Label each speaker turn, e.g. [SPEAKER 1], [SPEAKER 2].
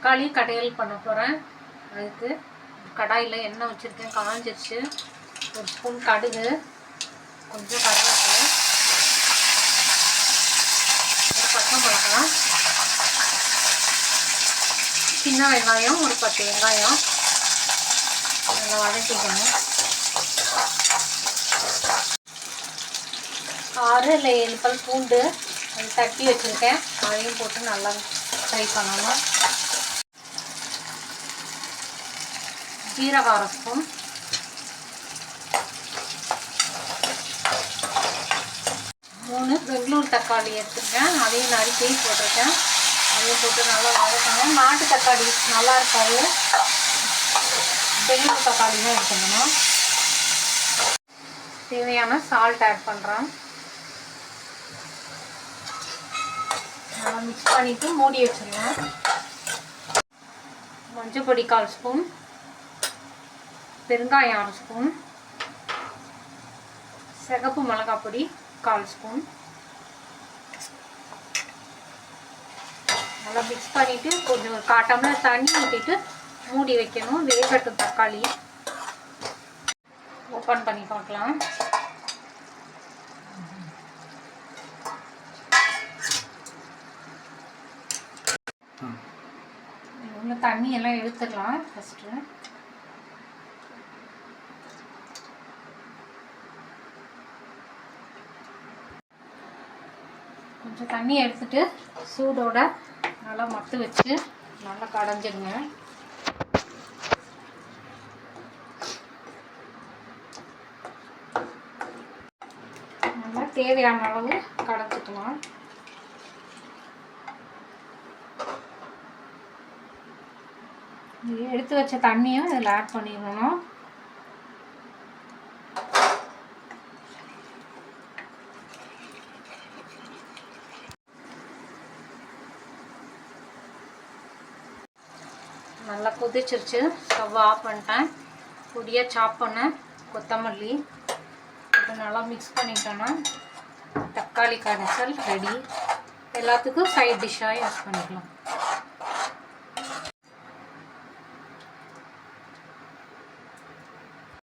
[SPEAKER 1] தக்காளி கடையல் பண்ண போகிறேன். அதுக்கு கடாயில் எண்ணெய் வச்சுருக்கேன், காஞ்சிருச்சு. ஒரு ஸ்பூன் கடுகு, கொஞ்சம் கருவேப்பிலை, ஒரு பச்சை மிளகாய், சின்ன வெங்காயம், ஒரு 10 வெங்காயம் நல்லா வதக்கிக்கணும். 6 இல்லை 7 பல் பூண்டு அது தட்டி வச்சுருக்கேன், அதையும் போட்டு நல்லா ஃப்ரை பண்ணணும். ஜீரகம் 1 ஸ்பூன், மூணு பெங்களூர் தக்காளி எடுத்துருக்கேன், அதையும் நறுக்கி போட்டிருக்கேன். அதையும் போட்டு நல்லா வதக்கணும். நாட்டு தக்காளி நல்லா இருக்காது, பெங்களூர் தக்காளி தான் எடுத்துக்கணும். தேவையான சால்ட் ஆட் பண்ணுறேன். நல்லா மிக்ஸ் பண்ணிவிட்டு மூடி வச்சிடலாம். மஞ்சள் பொடி 1/4 ஸ்பூன், பெருங்காயம் 1 ஸ்பூன், சிகப்பு மிளகாய் பொடி 1/4 ஸ்பூன். நல்லா மிக்ஸ் பண்ணிவிட்டு கொஞ்சம் 1/4 டம்ளர் தண்ணி ஊற்றிட்டு மூடி வைக்கணும். வேகட்டும் தக்காளி. ஓப்பன் பண்ணி பார்க்கலாம். உள்ள தண்ணி எல்லாம் எடுத்துடலாம். ஃபஸ்ட்டு கொஞ்சம் தண்ணி எடுத்துட்டு சூடோட நல்லா மத்து வச்சு நல்லா கடைஞ்சிருங்க. நல்லா தேவையான அளவு கடைஞ்சிக்கலாம். எடுத்து வச்ச தண்ணியும் இதில் ஆட் பண்ணிடணும். நல்லா கொதிச்சிருச்சு, ஸ்டவ் ஆஃப் பண்ணிட்டேன். பொடியாக சாப் பண்ண கொத்தமல்லி இது நல்லா மிக்ஸ் பண்ணிட்டோன்னா தக்காளி கடைசல் ரெடி. எல்லாத்துக்கும் சைட் டிஷ்ஷாக யூஸ் பண்ணிக்கலாம்.